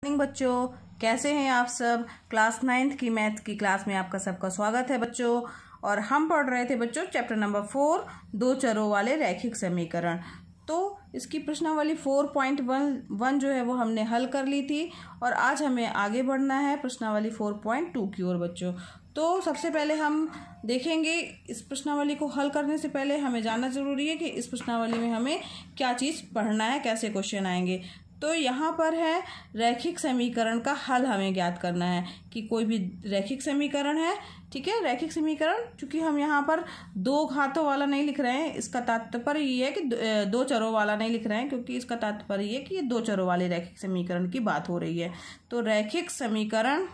Morning बच्चों, कैसे हैं आप सब। क्लास 9th की मैथ की क्लास में आपका सबका स्वागत है बच्चों। और हम पढ़ रहे थे बच्चों चैप्टर नंबर 4 दो चरों वाले रैखिक समीकरण। तो इसकी प्रश्नावली 4.1 जो है वो हमने हल कर ली थी और आज हमें आगे बढ़ना है प्रश्नावली 4.2 की ओर बच्चों। तो सबसे पहले हम देखेंगे इस प्रश्नावली को हल करने से पहले हमें जानना जरूरी है कि इस प्रश्नावली में हमें क्या चीज़ पढ़ना है, कैसे क्वेश्चन आएंगे। तो यहाँ पर है रैखिक समीकरण का हल हमें ज्ञात करना है कि कोई भी रैखिक समीकरण है, ठीक है। रैखिक समीकरण चूंकि हम यहाँ पर दो घातों वाला नहीं लिख रहे हैं, इसका तात्पर्य ये है कि दो चरों वाला नहीं लिख रहे हैं, क्योंकि इसका तात्पर्य ये है कि ये दो चरों वाले रैखिक समीकरण की बात हो रही है। तो रैखिक समीकरण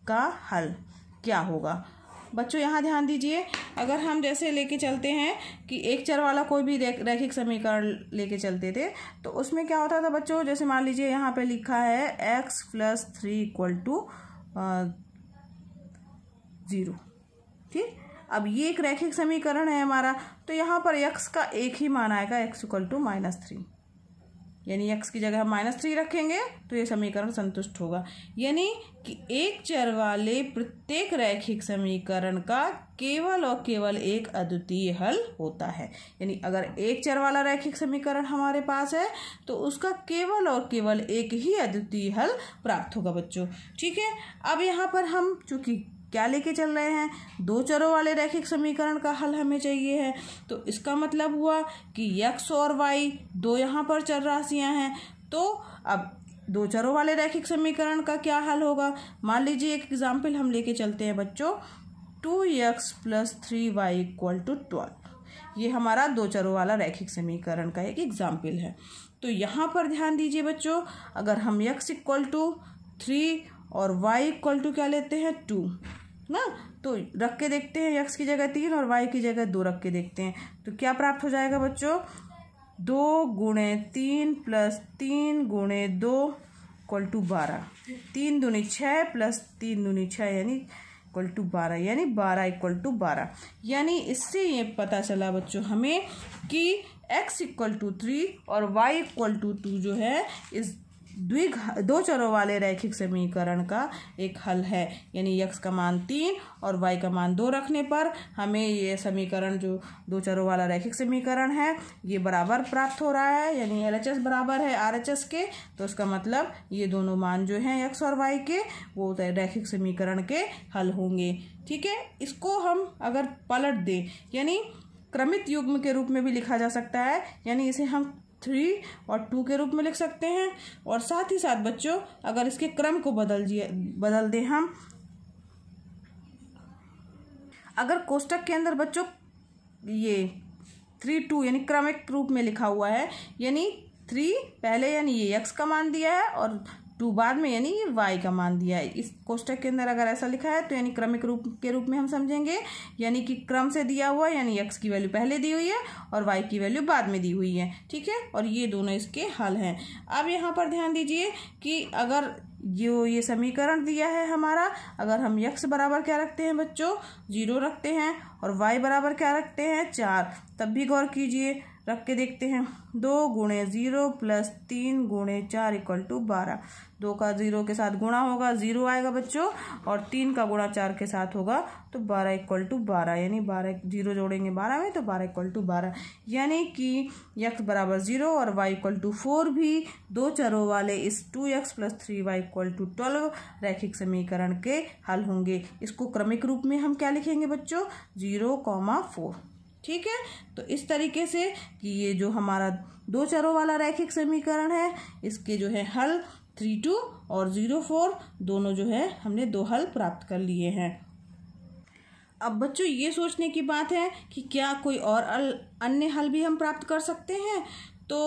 का हल क्या होगा बच्चों, यहाँ ध्यान दीजिए। अगर हम जैसे लेके चलते हैं कि एक चर वाला कोई भी रैखिक समीकरण लेके चलते थे तो उसमें क्या होता था बच्चों, जैसे मान लीजिए यहाँ पे लिखा है x + 3 = 0, ठीक। अब ये एक रैखिक समीकरण है हमारा, तो यहाँ पर x का एक ही मान आएगा, x = -3, यानी x की जगह हम -3 रखेंगे तो ये समीकरण संतुष्ट होगा। यानी कि एक चर वाले प्रत्येक रैखिक समीकरण का केवल और केवल एक अद्वितीय हल होता है। यानी अगर एक चर वाला रैखिक समीकरण हमारे पास है तो उसका केवल और केवल एक ही अद्वितीय हल प्राप्त होगा बच्चों, ठीक है। अब यहाँ पर हम चूंकि क्या लेके चल रहे हैं, दो चरों वाले रैखिक समीकरण का हल हमें चाहिए है, तो इसका मतलब हुआ कि x और y दो यहाँ पर चर राशियाँ हैं। तो अब दो चरों वाले रैखिक समीकरण का क्या हल होगा। मान लीजिए एक एग्जाम्पल हम लेके चलते हैं बच्चों, 2x + 3y = 12। ये हमारा दो चरों वाला रैखिक समीकरण का एक एग्जाम्पल है। तो यहाँ पर ध्यान दीजिए बच्चों, अगर हम x = 3 और y = क्या लेते हैं 2 ना, तो रख के देखते हैं, x की जगह 3 और y की जगह 2 रख के देखते हैं तो क्या प्राप्त हो जाएगा बच्चों, 2 × 3 + 3 × 2 = 12, 3 दूनी 6 + 3 दूनी 6 यानी =12, यानी 12 = 12। यानी इससे ये पता चला बच्चों हमें कि x = 3 और y = 2 जो है इस दो चरों वाले रैखिक समीकरण का एक हल है। यानी x का मान 3 और y का मान 2 रखने पर हमें ये समीकरण जो दो चरों वाला रैखिक समीकरण है ये बराबर प्राप्त हो रहा है, यानी LHS बराबर है RHS के। तो इसका मतलब ये दोनों मान जो हैं x और y के वो रैखिक समीकरण के हल होंगे, ठीक है। इसको हम अगर पलट दें यानी क्रमित युग्म के रूप में भी लिखा जा सकता है, यानी इसे हम 3 और 2 के रूप में लिख सकते हैं। और साथ ही साथ बच्चों अगर इसके क्रम को बदल दें हम, अगर कोष्टक के अंदर बच्चों ये 3 2 यानी क्रमिक रूप में लिखा हुआ है, यानी 3 पहले यानी ये x का मान दिया है और 2 बाद में यानी ये y का मान दिया है। इस कोष्टक के अंदर अगर ऐसा लिखा है तो यानी क्रमिक रूप के रूप में हम समझेंगे, यानी कि क्रम से दिया हुआ है, यानी x की वैल्यू पहले दी हुई है और y की वैल्यू बाद में दी हुई है, ठीक है। और ये दोनों इसके हल हैं। अब यहाँ पर ध्यान दीजिए कि अगर जो ये समीकरण दिया है हमारा, अगर हम x बराबर क्या रखते हैं बच्चों 0 रखते हैं और y बराबर क्या रखते हैं 4, तब भी गौर कीजिए, रख के देखते हैं 2 × 0 + 3 × 4 = 12। 2 का 0 के साथ गुणा होगा 0 आएगा बच्चों, और 3 का गुणा 4 के साथ होगा तो 12 = 12, यानी 12 0 जोड़ेंगे 12 में तो 12 = 12। यानी कि x = 0 और y = 4 भी दो चरों वाले इस 2x + 3y = 12 रैखिक समीकरण के हल होंगे। इसको क्रमिक रूप में हम क्या लिखेंगे बच्चों 0, 4, ठीक है। तो इस तरीके से कि ये जो हमारा दो चरों वाला रैखिक समीकरण है इसके जो है हल 3 2 और 0 4 दोनों जो है हमने दो हल प्राप्त कर लिए हैं। अब बच्चों ये सोचने की बात है कि क्या कोई और अन्य हल भी हम प्राप्त कर सकते हैं। तो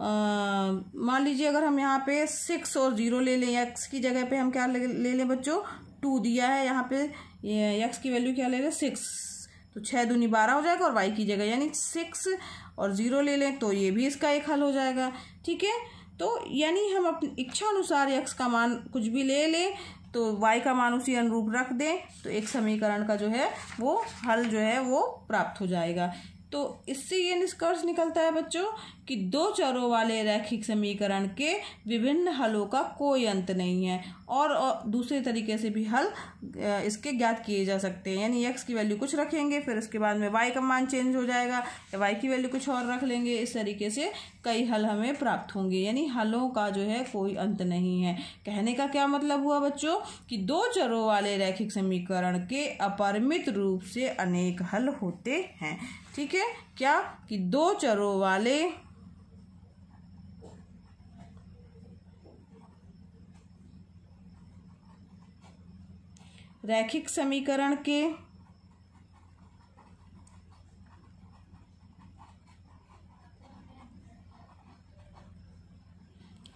मान लीजिए अगर हम यहाँ पे 6 और 0 ले लें, x की जगह पे हम क्या ले लें बच्चों 2 दिया है, यहाँ पे x की वैल्यू क्या ले लें 6, तो 6 दूनी 12 हो जाएगा और y की जगह यानी 6 और 0 ले लें तो ये भी इसका एक हल हो जाएगा, ठीक है। तो यानी हम अपनी इच्छा अनुसार x का मान कुछ भी ले लें तो y का मान उसी अनुरूप रख दें तो एक समीकरण का जो है वो हल जो है वो प्राप्त हो जाएगा। तो इससे ये निष्कर्ष निकलता है बच्चों कि दो चरों वाले रैखिक समीकरण के विभिन्न हलों का कोई अंत नहीं है, और दूसरे तरीके से भी हल इसके ज्ञात किए जा सकते हैं। यानी x की वैल्यू कुछ रखेंगे, फिर उसके बाद में y का मान चेंज हो जाएगा, या y की वैल्यू कुछ और रख लेंगे। इस तरीके से कई हल हमें प्राप्त होंगे। यानी हलों का जो है कोई अंत नहीं है। कहने का क्या मतलब हुआ बच्चों कि दो चरों वाले रैखिक समीकरण के अपरिमित रूप से अनेक हल होते हैं। ठीक है, क्या कि दो चरों वाले रैखिक समीकरण के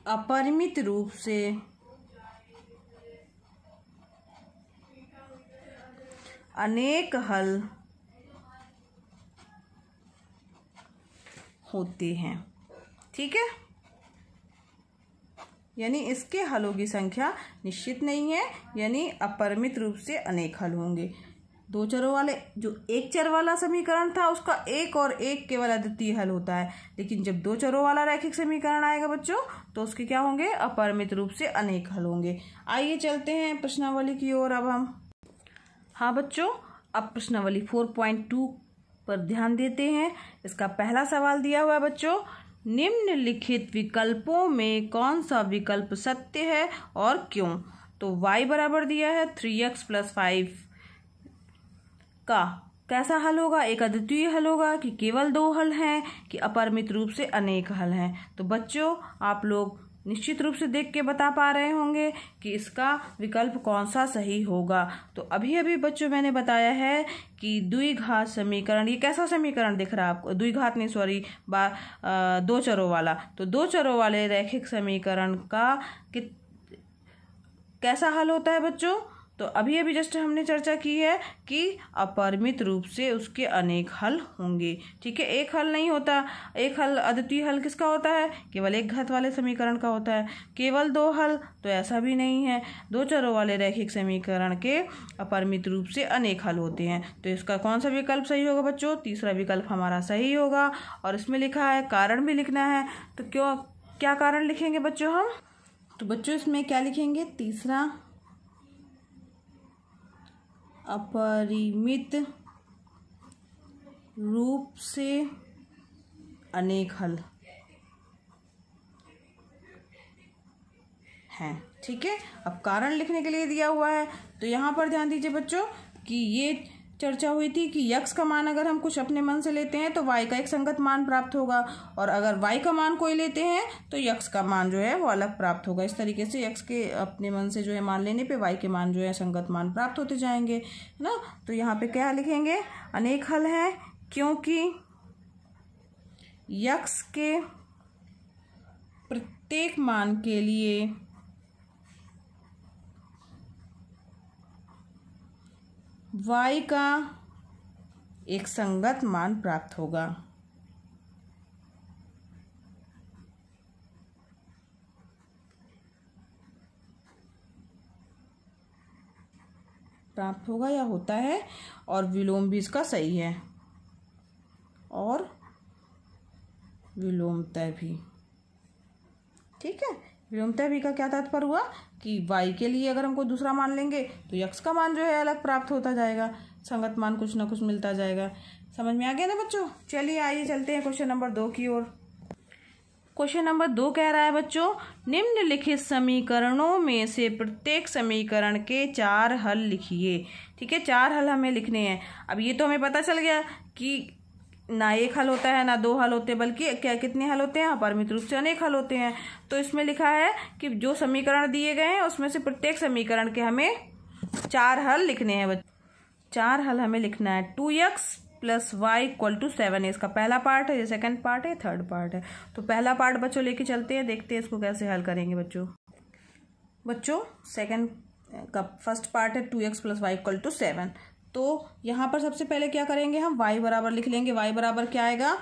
अपरिमित रूप से अनेक हल होते हैं। ठीक है, यानी इसके हलों की संख्या निश्चित नहीं है, यानी अपरिमित रूप से अनेक हल होंगे। दो चरों वाले जो एक चर वाला समीकरण था उसका एक और एक केवल अद्वितीय हल होता है, लेकिन जब दो चरों वाला रैखिक समीकरण आएगा बच्चों तो उसके क्या होंगे, अपरिमित रूप से अनेक हल होंगे। आइए चलते हैं प्रश्नावली की ओर अब हम। हाँ बच्चों, अब प्रश्नावली 4.2 पर ध्यान देते हैं। इसका पहला सवाल दिया हुआ है बच्चों, निम्नलिखित विकल्पों में कौन सा विकल्प सत्य है और क्यों। तो y बराबर दिया है 3x + 5 का कैसा हल होगा, एक अद्वितीय हल होगा कि केवल दो हल हैं कि अपरिमित रूप से अनेक हल हैं। तो बच्चों आप लोग निश्चित रूप से देख के बता पा रहे होंगे कि इसका विकल्प कौन सा सही होगा। तो अभी अभी बच्चों मैंने बताया है कि द्विघात समीकरण, ये कैसा समीकरण दिख रहा है आपको, द्विघात नहीं सॉरी दो चरों वाला। तो दो चरों वाले रैखिक समीकरण का कैसा हल होता है बच्चों, तो अभी अभी जस्ट हमने चर्चा की है कि अपरिमित रूप से उसके अनेक हल होंगे। ठीक है, एक हल नहीं होता, एक हल अद्वितीय हल किसका होता है, केवल एक घात वाले समीकरण का होता है। केवल दो हल तो ऐसा भी नहीं है, दो चरों वाले रैखिक समीकरण के अपरिमित रूप से अनेक हल होते हैं। तो इसका कौन सा विकल्प सही होगा बच्चों, तीसरा विकल्प हमारा सही होगा। और इसमें लिखा है कारण भी लिखना है, तो क्या कारण लिखेंगे बच्चों हम, तो बच्चों इसमें क्या लिखेंगे, तीसरा अपरिमित रूप से अनेक हल हैं। ठीक है, अब कारण लिखने के लिए दिया हुआ है, तो यहाँ पर ध्यान दीजिए बच्चों कि ये चर्चा हुई थी कि यक्स का मान अगर हम कुछ अपने मन से लेते हैं तो वाई का एक संगत मान प्राप्त होगा, और अगर वाई का मान कोई लेते हैं तो यक्स का मान जो है वो अलग प्राप्त होगा। इस तरीके से यक्स के अपने मन से जो है मान लेने पे वाई के मान जो है संगत मान प्राप्त होते जाएंगे, है ना। तो यहाँ पे क्या लिखेंगे, अनेक हल है क्योंकि यक्स के प्रत्येक मान के लिए y का एक संगत मान प्राप्त होगा। प्राप्त होगा या होता है, और विलोम भी इसका सही है, और विलोमतः भी। ठीक है, विलोमतः भी का क्या तात्पर्य हुआ कि y के लिए अगर हमको दूसरा मान लेंगे तो x का मान जो है अलग प्राप्त होता जाएगा, संगत मान कुछ ना कुछ मिलता जाएगा। समझ में आ गया ना बच्चों। चलिए आइए चलते हैं क्वेश्चन नंबर 2 की ओर। क्वेश्चन नंबर 2 कह रहा है बच्चों, निम्नलिखित समीकरणों में से प्रत्येक समीकरण के 4 हल लिखिए। ठीक है, 4 हल हमें लिखने हैं। अब ये तो हमें पता चल गया कि ना एक हल होता है ना दो हल होते, बल्कि क्या कितने हल होते हैं, अपरिमित रूप से अनेक हल होते हैं। तो इसमें लिखा है कि जो समीकरण दिए गए हैं उसमें से प्रत्येक समीकरण के हमें 4 हल लिखने हैं। 4 हल हमें लिखना है। 2x + y = 7 है, इसका पहला पार्ट है, ये सेकंड पार्ट है, थर्ड पार्ट है। तो पहला पार्ट बच्चों लेके चलते हैं, देखते हैं इसको कैसे हल करेंगे बच्चों सेकंड का फर्स्ट पार्ट है 2x + y = 7। तो यहाँ पर सबसे पहले क्या करेंगे, हम y बराबर लिख लेंगे। y बराबर क्या आएगा,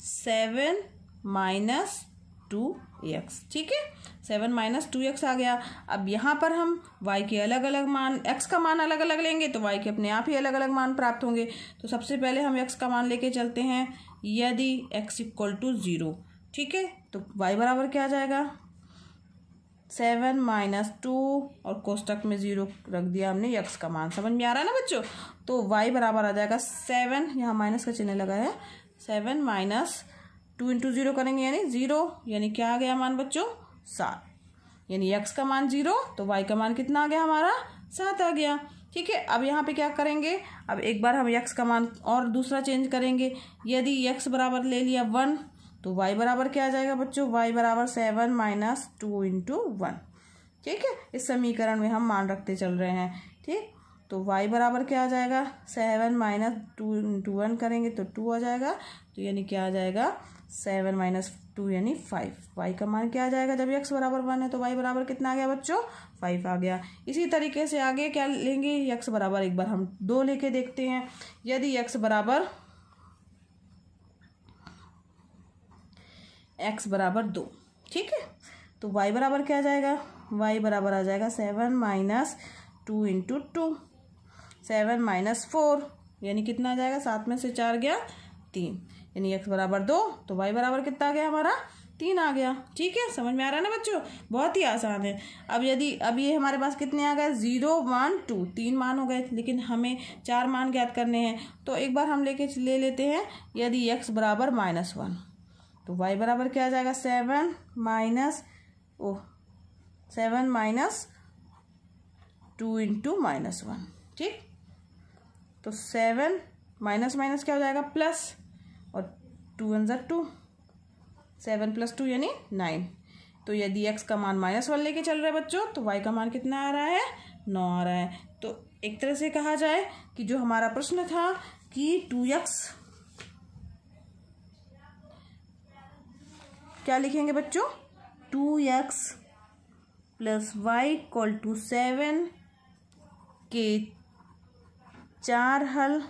7 - 2x। ठीक है, 7 माइनस 2x आ गया। अब यहाँ पर हम y के अलग अलग मान, x का मान अलग अलग लेंगे तो y के अपने आप ही अलग अलग मान प्राप्त होंगे। तो सबसे पहले हम x का मान लेके चलते हैं। यदि x इक्वल टू 0, ठीक है, तो y बराबर क्या आ जाएगा 7 माइनस 2 और कोष्टक में 0 रख दिया हमने x का मान। समझ में आ रहा है ना बच्चों? तो y बराबर आ जाएगा 7, यहाँ माइनस का चिन्ह लगा है, 7 माइनस 2 इंटू 0 करेंगे यानी 0, यानी क्या आ गया मान बच्चों 7। यानी x का मान 0 तो y का मान कितना आ गया हमारा 7 आ गया। ठीक है, अब यहाँ पे क्या करेंगे, अब एक बार हम x का मान और दूसरा चेंज करेंगे। यदि x बराबर ले लिया 1 तो y बराबर क्या आ जाएगा बच्चों, y बराबर 7 माइनस 2 इंटू 1। ठीक है, इस समीकरण में हम मान रखते चल रहे हैं। ठीक, तो y बराबर क्या आ जाएगा 7 माइनस 2 इंटू 1 करेंगे तो 2 आ जाएगा। तो यानी क्या आ जाएगा 7 माइनस 2 यानी 5। y का मान क्या आ जाएगा, जब x बराबर 1 है तो y बराबर कितना आ गया बच्चों 5 आ गया। इसी तरीके से आगे क्या लेंगे, x बराबर एक बार हम 2 लेके देखते हैं। यदि x बराबर 2, ठीक है, तो y बराबर क्या आ जाएगा, y बराबर आ जाएगा 7 माइनस 2 इंटू 2, 7 माइनस 4 यानी कितना आ जाएगा, 7 में से 4 गया 3, यानी x बराबर 2 तो y बराबर कितना आ गया हमारा 3 आ गया। ठीक है, समझ में आ रहा है ना बच्चों? बहुत ही आसान है। अब ये हमारे पास कितने आ गए 0 1 2, 3 मान हो गए, लेकिन हमें 4 मान ज्ञात करने हैं। तो एक बार हम ले लेते हैं। यदि x बराबर -1 तो y बराबर क्या आ जाएगा 7 माइनस 2 इंटू -1। ठीक, तो 7 माइनस माइनस क्या हो जाएगा प्लस, और 2 1 2, 7 प्लस 2 यानी 9। तो यदि x का मान -1 लेके चल रहा है बच्चों तो y का मान कितना आ रहा है 9 आ रहा है। तो एक तरह से कहा जाए कि जो हमारा प्रश्न था कि 2x, क्या लिखेंगे बच्चों, 2x plus y equal to 7 के 4 हल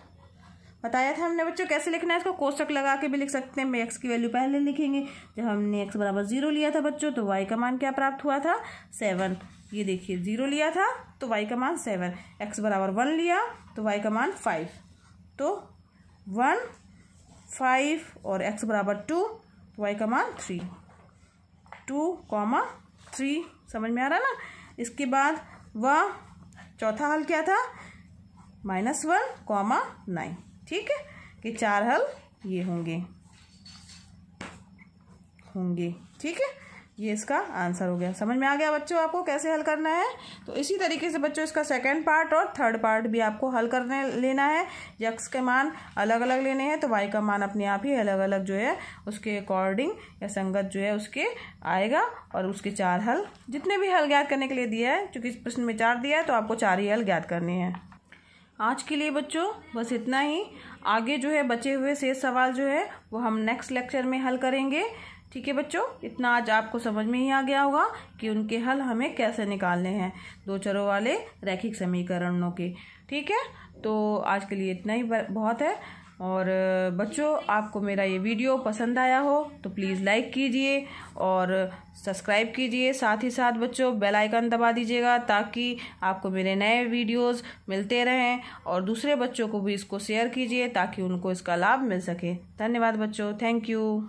बताया था हमने बच्चों। कैसे लिखना है इसको, कोष्टक लगा के भी लिख सकते हैं। मैं x की वैल्यू पहले लिखेंगे। जब हमने x बराबर 0 लिया था बच्चों तो y का मान क्या प्राप्त हुआ था 7। ये देखिए 0 लिया था तो y का मान 7, x बराबर 1 लिया तो y का मान 5, तो 1 5 और x बराबर 2 तो y का मान 3, 2, 3। समझ में आ रहा ना? इसके बाद वह चौथा हल क्या था -1, 9। ठीक है, कि 4 हल ये होंगे। ठीक है, ये इसका आंसर हो गया। समझ में आ गया बच्चों आपको कैसे हल करना है? तो इसी तरीके से बच्चों इसका सेकंड पार्ट और थर्ड पार्ट भी आपको हल करने लेना है। x के मान अलग अलग लेने हैं तो y का मान अपने आप ही अलग अलग जो है उसके अकॉर्डिंग या संगत जो है उसके आएगा, और उसके 4 हल, जितने भी हल ज्ञात करने के लिए दिया है, क्योंकि इस प्रश्न में 4 दिया है तो आपको 4 ही हल ज्ञात करने हैं। आज के लिए बच्चों बस इतना ही। आगे जो है बचे हुए शेष सवाल जो है वो हम नेक्स्ट लेक्चर में हल करेंगे। ठीक है बच्चों, इतना आज आपको समझ में ही आ गया होगा कि उनके हल हमें कैसे निकालने हैं, 2 चरों वाले रैखिक समीकरणों के। ठीक है, तो आज के लिए इतना ही बहुत है। और बच्चों आपको मेरा ये वीडियो पसंद आया हो तो प्लीज़ लाइक कीजिए और सब्सक्राइब कीजिए। साथ ही साथ बच्चों बेल आइकन दबा दीजिएगा ताकि आपको मेरे नए वीडियोस मिलते रहें, और दूसरे बच्चों को भी इसको शेयर कीजिए ताकि उनको इसका लाभ मिल सके। धन्यवाद बच्चों, थैंक यू।